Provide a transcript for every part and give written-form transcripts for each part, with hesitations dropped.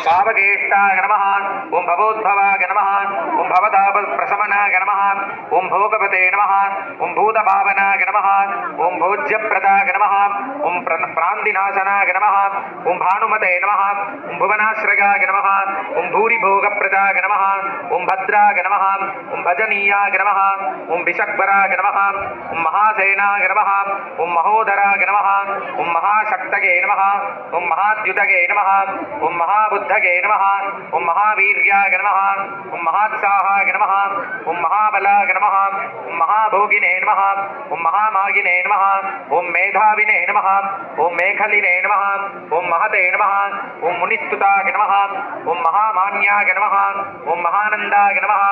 भावगेष्टाय नमः ओम भवोद्भवाय नमः ओम भवताप प्रशमनाय नमः ओम भोगपते नमः ओम भूतपावनाय नमः ओम भोज्यप्रदाय नमः ओम प्रान्तिनाशनाय नमः ओम भानुमते नमः ओम भुवनाश्रयाय नमः ओम भूरिभोगप्रदाय नमः ओम भद्राय नमः ओम भजनीयाय नमः ओम विषक्वराय नमः ओम महासेनाय नमः ओम महोदराय नमः ओम महाशक्तये नमः ओम महाद्युतये नमः ओम महाबुद्धये नमः ओम महावीर्याय नमः ओम महात्साहाय नमः ओम महाबलाय नमः ओम महाभोगिने नमः ओम महामागिने नमः ओम मेधाविने नमः ओम मेखलिने नमः ओम महते नमः ओम मुनिस्तुताय नमः ओम महामान्याय नमः ओम महानन्दाय नमः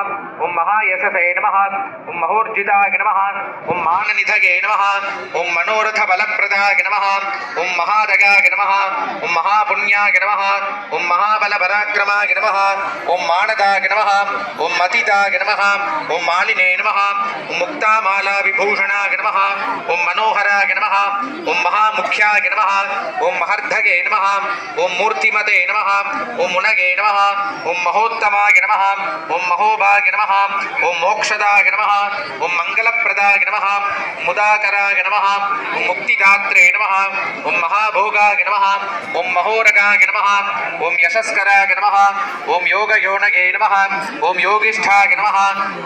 ओम महायशसे नमः ओम महोर्जिताय नमः ओम माननिधये नमः ओम मनोरथ बलप्रदाय नमः ओम महादगाय नमः ओम महापुण्याय नमः ओम महाबल पराक्रमाय नमः ओम मानदाय नमः ओम मतिदाय नमः ओम मालिने नमः ओम मुक्तामाला विभूषणाय नमः ओम मनोहराय नमः ओम महामुख्याय नमः ओम महर्धगे नमः ओम मूर्तिमते नमः ओम मुनगे नमः ओम महोत्तमाय नमः ओम महोभाग्य नमः ओम मोक्षदाय नमः ओम मंगलप्रदाय नमः मुदाकराय नमः ओम मुक्तिदात्रे नमः ओम महाभोगाय नमः ओम महोरगाय नमः ओम यशस्कराय नमः ओम योगयोनगे नमः ओम योगिष्ठाय नमः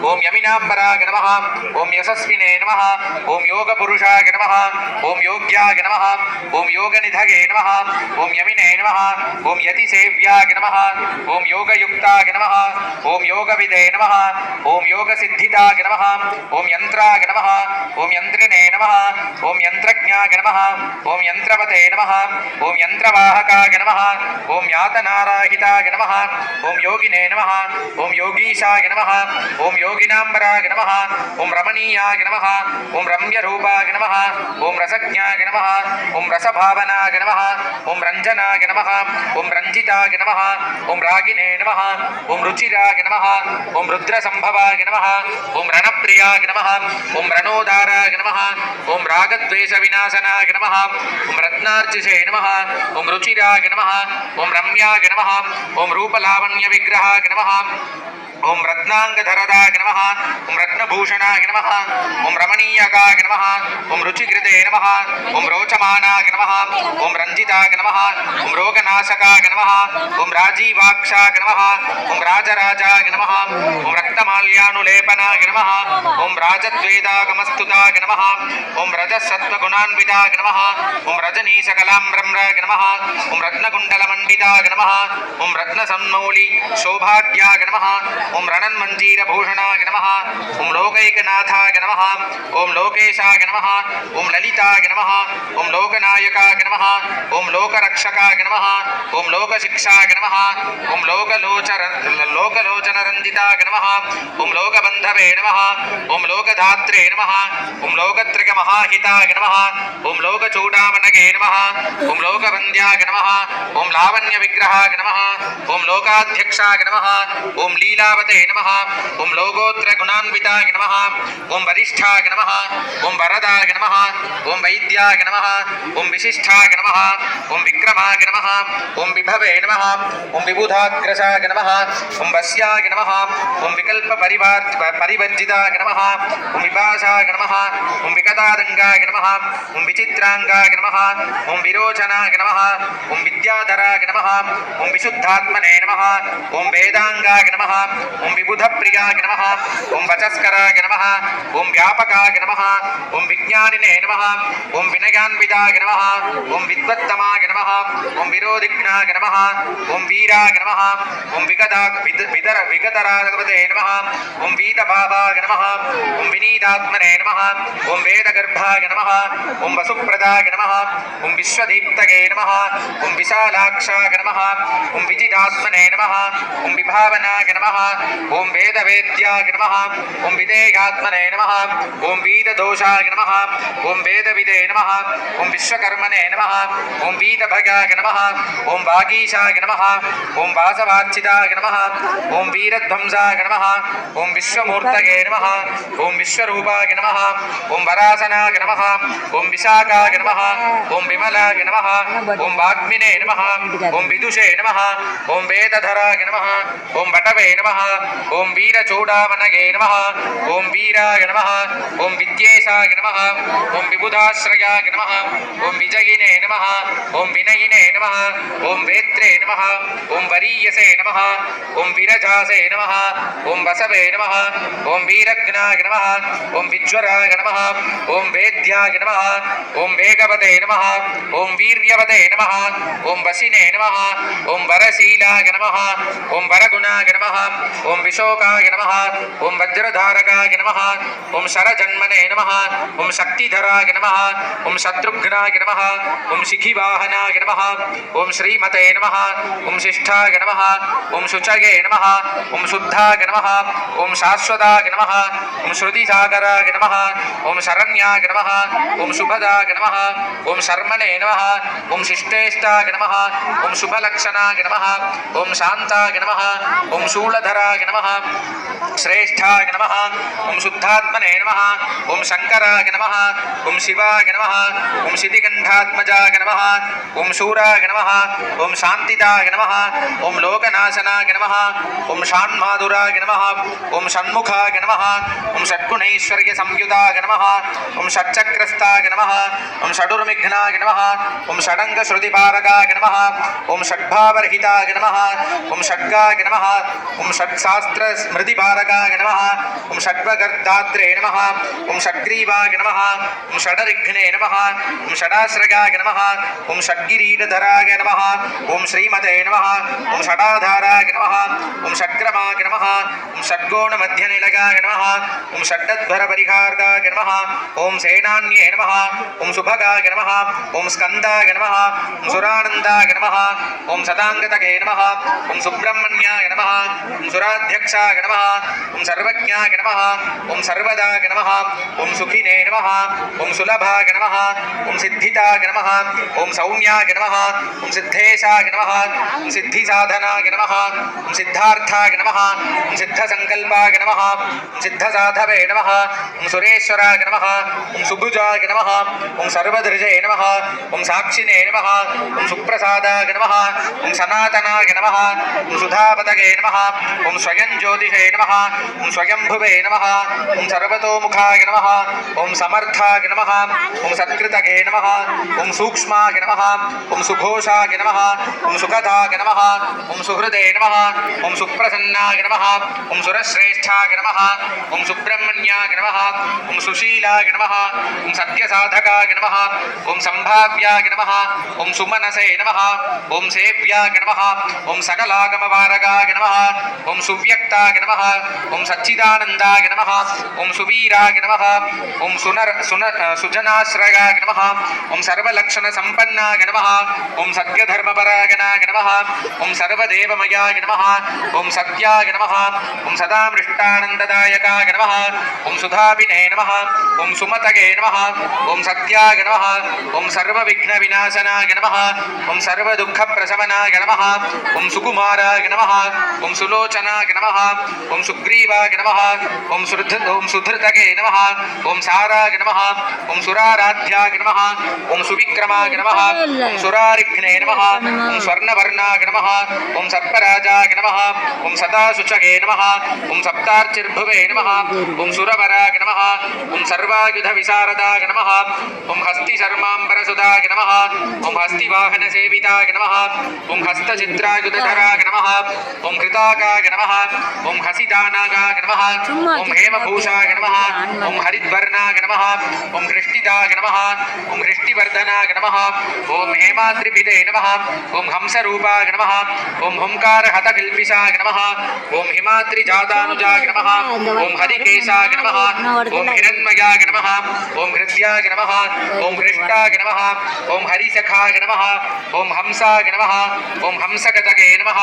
ओम यमिनांबराय नमः ओम यशस्विने नमः ओम योगपुरुषाय नमः ओम योग्याय नमः ओम योगनिधगे नमः ओम यमिने नमः ओम यतिसेव्याय नमः ओम योगयुक्ताय नमः ओम योगविदे नमः ओम योगसिद्धिताय नमः ओम यंत्राय नमः ओम यंत्रिणे नमः ओम यंत्रज्ञाय नमः ओम यंत्रवते नमः ओम यंत्रवाहकाय नमः ओम यातनाराहिताय नमः ओम योगिने नमः ओम योगीशाय नमः ओम योगिनांबराय नमः ओम रमणीयाय नमः ओम रम्यरूपाय नमः ओम रसज्ञाय नमः ओम रसभावनाय नमः ओम रंजनाय नमः ओम रंजिताय नमः ओम रागिने नमः ओम रुचिराय नमः ओम रुद्रसंभवाय नमः ओम रणप्रियाय नमः ओम रणोदाराय नमः ओम रागद्वेषविनाशनाय नमः ओम रत्नार्चिषे नमः ओम रुचिराय नमः ओम रम्याय नमः ओम रूपलावण्यविग्रहाय नमः ओम रत्नांगधरदाय नमः ओम रत्नभूषणाय नमः ओम रमणीयकाय नमः ओम रुचिकृते नमः ओम रोचमानाय नमः ओम रंजिताय नमः ओम रोगनाशकाय नमः ओम राजीवाक्षाय नमः ओम राजराजाय नमः ओम रक्तमाल्यानुलेपनाय नमः ओम राजद्वेदागमस्तुताय नमः ओम रजसत्त्वगुणान्विताय नमः ओम रजनीशकलाम्रम्राय नमः ओम रत्नकुण्डलमण्डिताय नमः ओम रत्नसन्मौलि शोभाढ्याय नमः ओम रणन्मञ्जीरभूषणाय नमः ओम लोकैकनाथाय नमः ओम लोकेशाय नमः ओम ललिताय नमः ओम लोकनायकाय नमः ओम लोकरक्षकाय नमः ओम लोकशिक्षाय नमः ओम लोकलोचनरञ्जिताय नमः ओम लोकबन्धवे नमः ओम लोकधात्रे नमः ओम लोकत्रिकमहाहिताय नमः ओम लोकचूडामणगे नमः ओम लोकवन्द्याय नमः ओम लावण्यविग्रहाय नमः ओम लोकाध्यक्षाय नमः ओम लीलावते नमः ओम लोकोत्तरगुणान्विताय नमः ओम वरिष्ठाय नमः ओम वरदाय नमः ओम वैद्याय नमः ओम विशिष्ठाय नमः ओम विक्रमाय नमः ओम विभवे नमः ओम विबुधाग्रसाय नमः ओम वस्याय नमः ओम विकल्प परिवर्जिताय नमः ओम विपाशाय नमः ओम विकटादंगाय नमः ओम विचित्रांगाय नमः ओम विरोचनाय नमः ओम विद्याधराय नमः ओम विशुद्धात्मने नमः ओम वेदांगाय नमः ओम विबुधप्रियाय नमः ओम वचस्कराय नमः ओम व्यापकाय नमः ओम विज्ञानिने नमः ओम विनयान्विताय नमः ओम विद्वत्तमाय नमः ओम विरोधिघ्नाय नमः ओम वीराय नमः ओम विगतरागवते नमः ओम वीतभावाय नमः ओम विनीतात्मने नमः ओम वेदगर्भाय नमः ओम वसुप्रदाय नमः ओम विश्वदीप्तये नमः ओम विशालाक्षाय नमः ओम विजितात्मने नमः ओम विभावनाय नमः ఓం వేదవేద్యాయ నమః ఓం విదేహాత్మనే నమః ఓం వీదదోషాయ నమః ఓం వేదవిదే నమః ఓం విశ్వకర్మణే నమః ఓం వీదభగాయ నమః ఓం వాగీశాయ నమః ఓం వాసవార్చితాయ నమః ఓం వీరధ్వంసాయ నమః ఓం విశ్వమూర్తయే నమః ఓం విశ్వరూపాయ నమః ఓం వరాసనాయ నమః ఓం విశాఖాయ నమః ఓం విమలాయ నమః ఓం వాగ్మినే నమః ఓం విదుషే నమః ఓం వేదధరాయ నమః ఓం వటవే నమః ఓం వీరచూడామణగే నమః ఓం వీరాయ నమః ఓం విద్యేశాయ నమః ఓం విబుధాశ్రయాయ నమః ఓం విజయినే నమః ఓం వినయినే నమః ఓం వేత్రే నమః ఓం వరీయసే నమః ఓం విరజాసే నమః ఓం వసవే నమః ఓం వీరజ్ఞాయ నమః ఓం విజ్వరాయ నమః ఓం వేద్యాయ నమః ఓం వేగవతే నమః ఓం వీర్యవతే నమః ఓం వసినే నమః ఓం వరశీలాయ నమః ఓం వరగుణాయ నమః ఓం విశోకాయ నమః ఓం వజ్రధారకాయ నమః ఓం శరజన్మనే నమః ఓం శక్తిధరాయ నమః ఓం శత్రుఘ్నాయ నమః ఓం శిఖివాహనాయ నమః ఓం శ్రీమతే నమః ఓం శిష్టాయ నమః ఓం శుచయే నమః ఓం శుద్ధాయ నమః ఓం శాశ్వతాయ నమః ఓం శృతిసాగరాయ నమః ఓం శరణ్యాయ నమః ఓం శుభదాయ నమః ఓం శర్మణే నమః ఓం శిష్టేష్టాయ నమః ఓం శుభలక్షణాయ నమః ఓం శాంతాయ నమః ఓం శూలధరాయ నమః శ్రేష్ఠాయ నమః ఓం శుద్ధాత్మనే నమః ఓం శంకరాయ నమః ఓం శివాయ నమః ఓం శితిగంధాత్మజాయ నమః ఓం శూరాయ నమః ఓం శాంతిదాయ నమః ఓం లోకనాశనాయ నమః ఓం షాన్మాధురాయ నమః ఓం షణ్ముఖాయ నమః ఓం షడ్గుణైశ్వర్య సంయుతాయ నమః ఓం షట్చక్రస్థాయ నమః ఓం షడుర్విఘ్నాయ నమః ఓం షడంగశ్రుతిపారకాయ నమః ఓం షడ్భావరహితాయ నమః ఓం షడ్గాయ నమః ఓం షట్శాస్త్ర స్మృతిపారకాయ నమః ఓం షడ్వగర్ధాత్రే నమః ఓం షడ్గ్రీవాయ నమః ఓం షడరిఘ్నే నమః ఓం షడాశ్రయాయ నమః ఓం షడ్గిరీటధరాయ నమః ఓం శ్రీమతే నమః ఓం షడాధారాయ నమః ఓం షడ్గ్రమాయ నమః ఓం షడ్గోణమధ్యనిలయాయ నమః ఓం షడ్డధ్వరపరిహార్కాయ నమః ఓం సేనాన్యే నమః ఓం శుభగాయ నమః ఓం స్కందాయ నమః ఓం సురానందాయ నమః ఓం సదాంగతగే నమః ఓం సుబ్రహ్మణ్యాయ నమః ఓం సురాధ్యక్షాయ నమః ఓం సర్వజ్ఞాయ నమః ఓం సర్వదాయ నమః ఓం సుఖినే నమః ఓం సులభాయ నమః ఓం సిద్ధితాయ నమః ఓం సౌమ్యాయ నమః ఓం సిద్ధేశాయ నమః ఓం సిద్ధిసాధనాయ నమః ఓం సిద్ధార్థాయ నమః ఓం సిద్ధసంకల్పాయ నమః ఓం సిద్ధసాధవే నమః ఓం సురేశ్వరాయ నమః ఓం సుభుజాయ నమః ఓం సర్వదృజే నమః ఓం సాక్షినే నమః ఓం సుప్రసాదాయ నమః ఓం సనాతనాయ నమః ఓం సుధాపతగే నమః ఓం స్వయం జ్యోతిషే నమః ఓం స్వయంభువే నమః ఓం సర్వతోముఖాయ నమః ఓం సమర్థాయ నమః ఓం సత్కృతగే నమః ఓం సూక్ష్మాయ నమః ఓం సుఘోషాయ నమః ఓం సుఖదాయ నమః ఓం సుహృదే నమః ఓం సుప్రసన్నాయ నమః ఓం సురశ్రేష్ఠాయ నమః ఓం సుబ్రహ్మణ్యాయ నమః ఓం సుశీలాయ నమః ఓం సత్యసాధకాయ నమః ఓం సంభావ్యాయ నమః ఓం సుమనసే నమః ఓం సేవ్యాయ నమః ఓం సకలాగమవారగాయ నమః ఓం సువ్యక్తాయ నమః ఓం సచ్చిదానందాయ నమః ఓం సువీరాయ నమః ఓం సుజనాశ్రయాయ నమః ఓం సర్వలక్షణ సంపన్నాయ నమః ఓం సత్యధర్మపరాయణాయ నమః ఓం సర్వదేవమయాయ నమః ఓం సత్యాయ నమః ఓం సదామృష్టానందదాయకాయ నమః ఓం సుధాపినే నమః ఓం సుమతగే నమః ఓం సత్యాయ నమః ఓం సర్వవిఘ్న వినాశనాయ నమః ఓం సర్వదుఃఖప్రశమనాయ నమః ఓం సుకుమారాయ నమః ఓం సులోచనాయ నమః ఓం సుగ్రీవాయ నమః ఓం సుధృతగే నమః ఓం సారాయ నమః ఓం సురారాధ్యాయ నమః ఓం సువిక్రమాయ నమః ఓం సురారిఘ్నే నమః ఓం స్వర్ణవర్ణాయ నమః ఓం సర్పరాజాయ నమః ఓం సదాశుచగే నమః ఓం సప్తార్చిర్భువే నమః ఓం సురవరాయ నమః ఓం సర్వాయుధ విశారదాయ నమః ఓం హస్తి శర్మాంబరసుదాయ నమః ఓం హస్తివాహన సేవితాయ నమః ఓం హస్తచిత్రాయుధధరాయ నమః ఓం కృతాకాయ నమః ఓం హసిదానాగాయ నమః ఓం హేమభూషాయ నమః ఓం హరిద్వర్ణాయ నమః ఓం హృష్టిదాయ నమః ఓం హృష్టివర్ధనాయ నమః ఓం హేమాద్రిభిదే నమః ఓం హంసరూపాయ నమః ఓం ఓంకారహతకిల్పిషాయ నమః ఓం హిమాద్రిజాతానుజాయ నమః ఓం హరికేశాయ నమః ఓం హిరణ్మయాయ నమః ఓం హృద్యాయ నమః ఓం హృష్టాయ నమః ఓం హరిసఖాయ నమః ఓం హంసాయ నమః ఓం హంసగతగే నమః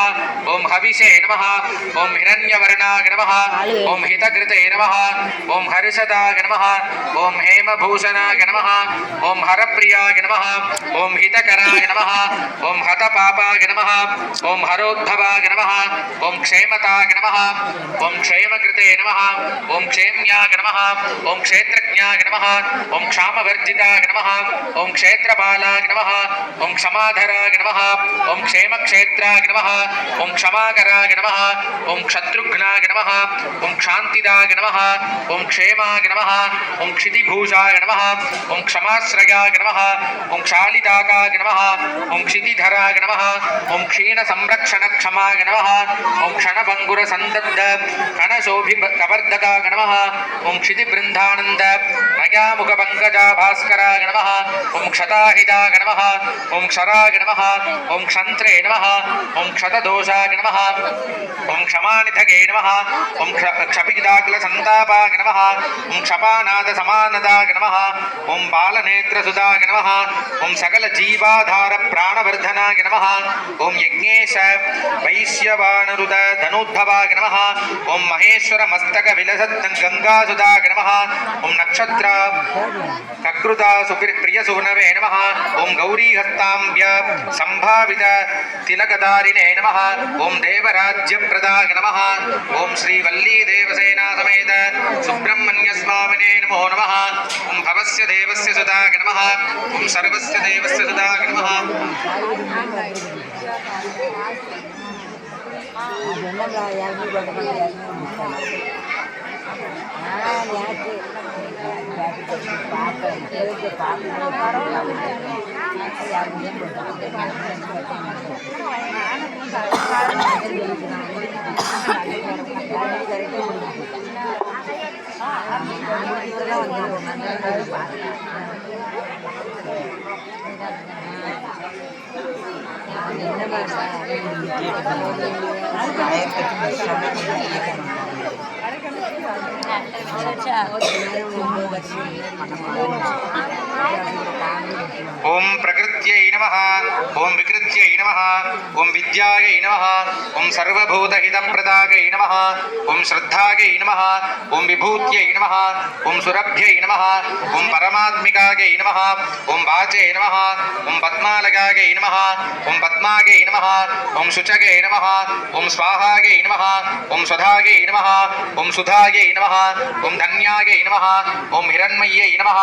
ఓం హవిషే నమః ఓం హిరణ్యవర్ణాయ నమః ఓం హితకృతే నమః ఓం హర్షదాయ నమః ఓం హేమభూషణాయ నమః ఓం హరప్రియాయ నమః ఓం హితకరాయ నమః ఓం హతపాపాయ నమః ఓం హరోద్భవాయ నమః ఓం క్షేమతాయ నమః ఓం క్షేమకృతే నమః ఓం క్షేమ్యాయ నమః ఓం క్షేత్రజ్ఞాయ నమః ఓం క్షామవర్జితాయ నమః ఓం క్షేత్రపాలాయ నమః ఓం క్షమాధరాయ నమః ఓం క్షేమక్షేత్రాయ నమః ఓం క్షమాకరాయ నమః ఓం శత్రుఘ్నాయ నమః ఓం క్షాంతిదాయ నమః ఓం క్షేమాయ నమః ఓం క్షితిభూషాయ నమః ఓం క్షమాశ్రయాయ నమః ఓం క్షాళిదాకాయ నమః ఓం క్షితిధరాయ నమః ఓం క్షీణ సంరక్షణ క్షమాయ నమః ఓం క్షణభంగుర సందగ్ధ కణశోభి కవర్ధకాయ నమః ఓం క్షితిబృందానంద మయాముఖ పంకజా భాస్కరాయ నమః ఓం క్షతాహితాయ నమః ఓం క్షరాయ నమః ఓం క్షంత్రే నమః ఓం క్షతదోషాయ నమః ఓం క్షమానిధగే నమః ఓం క్షపిదాకుల సంతాపాయ నమః ఓం క్షపానాద సమానదాయ నమః ఓం బాలనేత్రసుదాయ నమః ఓం సకల జీవాధార ప్రాణవర్ధనాయ నమః ఓం యజ్ఞేశ వైశ్యవానరుద ధనుద్భవాయ నమః ఓం మహేశ్వర మస్తక విలసత్ గంగాసుదాయ నమః ఓం నక్షత్ర కకృత ప్రియ సునవే నమః ఓం గౌరీహస్తాంబ్య సంభావిత తిలకదారిణే నమః ఓం దేవరాజ్యప్రదాయ నమః ఓం శ్రీ వల్లీ దేవసేనా సమేత సుబ్రహ్మణ్య స్వామినే నమో నమః ఓం భవస్య దేవస్య సుదాయ నమః ఓం సర్వస్య దేవస్య సుదాయ నమః ఓం ప్రకృత్యై నమః ఓం వికృత్యై నమః ఓం విద్యాయై నమః ఓం సర్వభూతహితప్రదాయై నమః ఓం శ్రద్ధాయై నమః ఓం విభూత్యై నమః ఓం సురభ్యై నమః ఓం పరమాత్మికాయై నమః ఓం వాచే నమః ఓం పద్మాలయాయై నమః ఓం పద్మాయై నమః ఓం శుచగే నమః ఓం స్వాహాయై నమః ఓం సుధాయై నమః ఓం సుధాయై నమః ఓం ధన్యాయై నమః ఓం హిరణ్మయ్యై నమః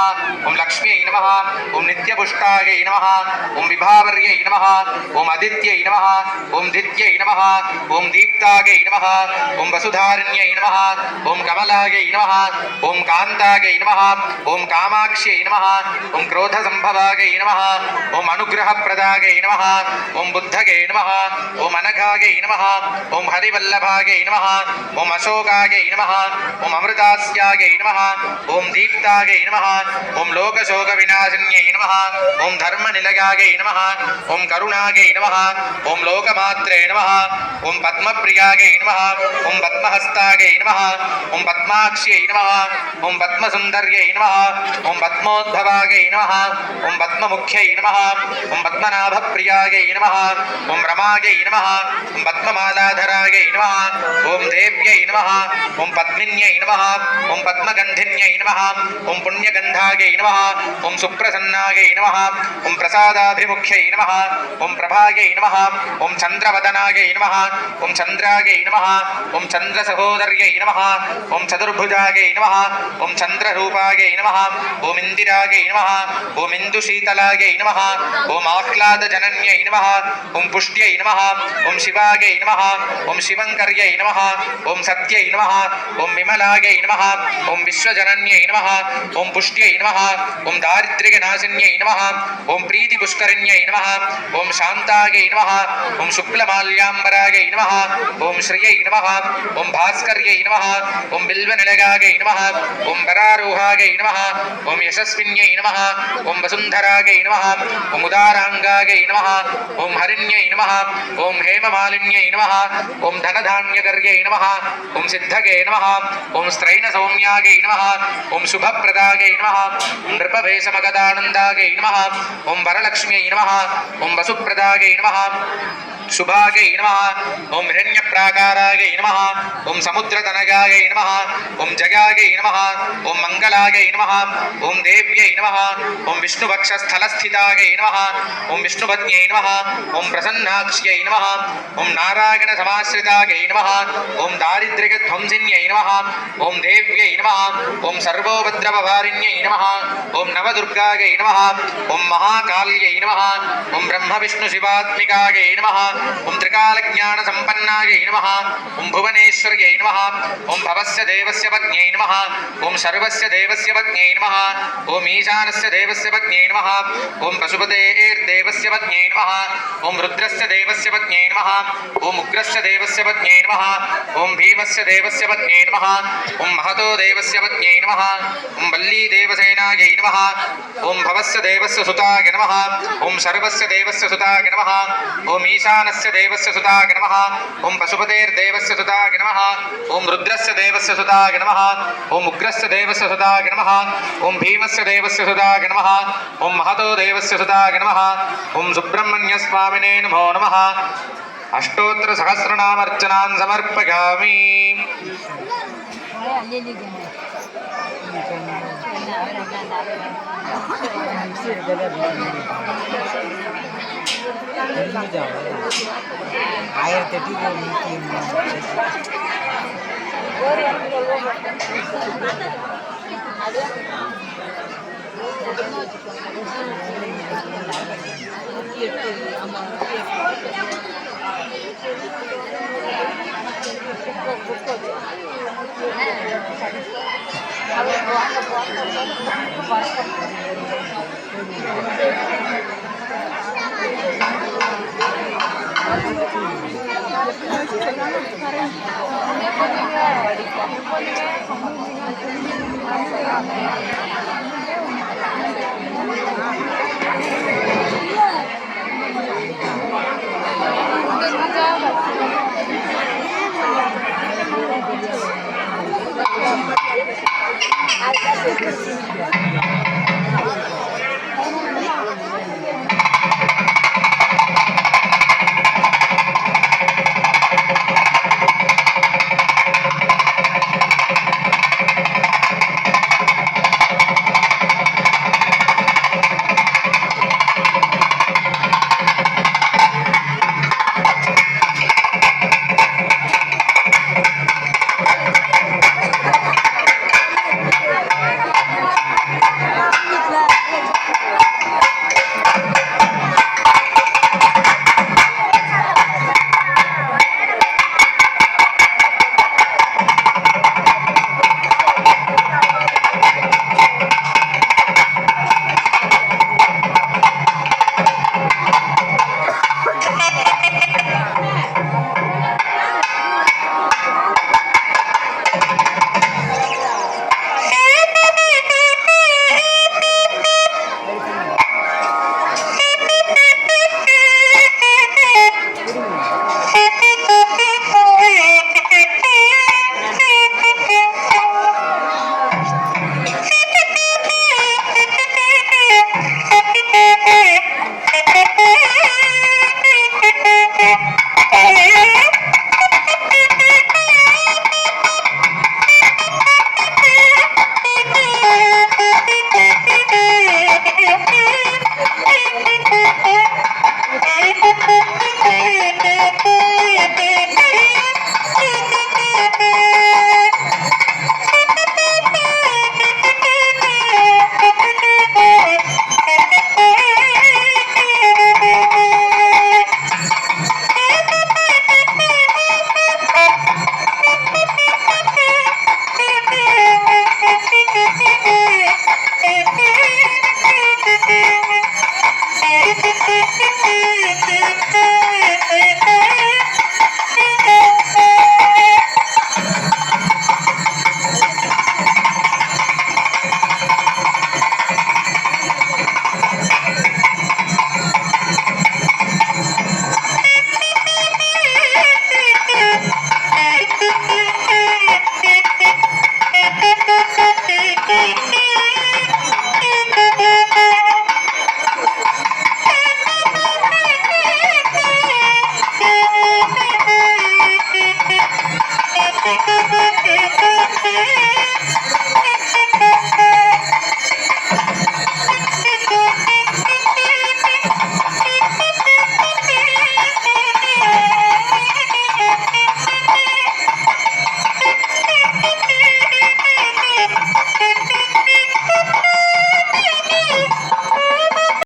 ఓం లక్ష్మ్యై నమః ఓం నిత్యపుష్టాయై నమః ఓం విభావర్యై నమః ఓం అదిత్యై నమః ఓం దిత్యై నమః ఓం దీప్తాయై నమః ఓం వసుధారణ్యై నమః ఓం కమలాయై నమః ఓం కాంతాయై నమః ఓం కామాక్ష్యై నమః ఓం క్రోధ సంభవాయై నమః ఓం అనుగ్రహప్రదాయై నమః ఓం బుద్ధగే నమః ఓం అనఘాయై నమః ఓం హరివల్లభాయై నమః ఓం అశోకాయై నమః ఓం అమృతాస్యాయై నమః ఓం దీప్తాయై నమః ఓం లోకశోక వినాశిన్యై నమః ఓం ధర్మనిలయాయై నమః ఓం కరుణాయై నమః ఓం లోకమాత్రే నమః ఓం పద్మప్రియాయై నమః ఓం పద్మహస్తాయై నమః ఓం పద్మాక్ష్యై నమః ఓం పద్మసుందర్యై నమః ఓం పద్మోద్భవాయై నమః ఓం పద్మముఖ్యై నమః ఓం పద్మనాభప్రియాయై నమః ఓం రమాయై నమః ఓం పద్మమాలాధరాయై నమః ఓం దేవ్యై నమః ఓం పద్మిన్యై నమః ఓం పద్మగంధిన్యై నమః ఓం పుణ్యగంధాయై నమః ఓం సుప్రసన్నాయై నమః ఓం ప్రసాదాభిముఖ్యై నమః ఓం ప్రభాయై నమః ఓం చంద్రవదనాయై నమః ఓం చంద్రాయై నమః ఓం చంద్రసహోదర్యై నమః ఓం చతుర్భుజాయై నమః ఓం చంద్రరూపాయై నమః ఓం ఇందిరాయై నమః ఓం ఇందుశీతలాయై నమః ఓం ఆహ్లాదజనన్యై నమః ఓం పుష్ట్యై నమః ఓం శివాయై నమః ఓం శివంకర్యై నమః ఓం సత్యై నమః ఓం విమలాయై నమః ఓం విశ్వజనన్యై నమః ఓం పుష్ట్యై నమః ఓం దారిద్ర్యనాశిన్యై నమః ఓం ప్రీతిపుష్కరిణ్యై నమః ఓం శాంతాయై నమః ఓం శుక్లమాల్యాంబరాయై నమః ఓం శ్రియై నమః ఓం భాస్కర్యై నమః ఓం బిల్వనిలయాయై నమః ఓం పరారోహాయై నమః ఓం యశస్విన్యై నమః ఓం వసుంధరాయై నమః ఓం ఉదారాంగాయై నమః ఓం హరిణ్యై నమః ఓం హేమమాలిన్యై నమః ఓం ధనధాన్యకర్యై నమః ఓం సిద్ధగే నమః ఓం స్త్రైణ సౌమ్యాయై నమః ఓం శుభప్రదాయై నమః ఓం నృపవేశమగదానందాయై నమః ఓం వరలక్ష్మ్యై నమః ఓం వసు శుభప్రదాగై నమః शुभागै नमः ओम हिरण्यप्राकारागै नमः ओम समुद्रतनगागै नमः ओम जगागै नमः ओम मंगलागै नमः ओम देव्यै नमः ओम विष्णुवक्षस्थलस्थितागै नमः ओम विष्णुपत्न्यै नमः ओम प्रसन्नाक्ष्यै नमः ओम नारायणसमाश्रितागै नमः ओम दारिद्र्यध्वंसिन्यै नमः ओम देव्यै नमः ओम सर्वोपद्रववारिण्यै नमः ओम नवदुर्गागै नमः ओम महाकाल्यै नमः ओम ब्रह्मविष्णुशिवात्मिकागै नमः ओम त्रिकालज्ञान संपन्नायै नमः ओम भुवनेश्वर्यै नमः ओम भवस्य देवस्य पत्न्यै नमः ओम सर्वस्य देवस्य पत्न्यै नमः ओम ईशानस्य देवस्य पत्न्यै नमः ओम पशुपतेर्देवस्य पत्न्यै नमः ओम रुद्रस्य देवस्य पत्न्यै नमः ओम उग्रस्य देवस्य पत्न्यै नमः ओम भीमस्य देवस्य पत्न्यै नमः ओम महतो देवस्य पत्न्यै नमः ओम वल्ली देवसेनायै नमः ओम भवस्य देवस्य सुताय नमः ओम सर्वस्य देवस्य सुताय नमः ओम ईशानस्य देवस्य सुताय नमः ओम पशुपतेर्देवस्य सुताय नमः ओम रुद्रस्य देवस्य सुताय नमः ओम उग्रस्य देवस्य सुताय नमः ओम भीमस्य देवस्य सुताय नमः ओम महतो देवस्य सुताय नमः ओम सुब्रह्मण्य स्वामिने नमो नमः अष्टोत्तर सहस्रनामर्चनान् समर्पयामि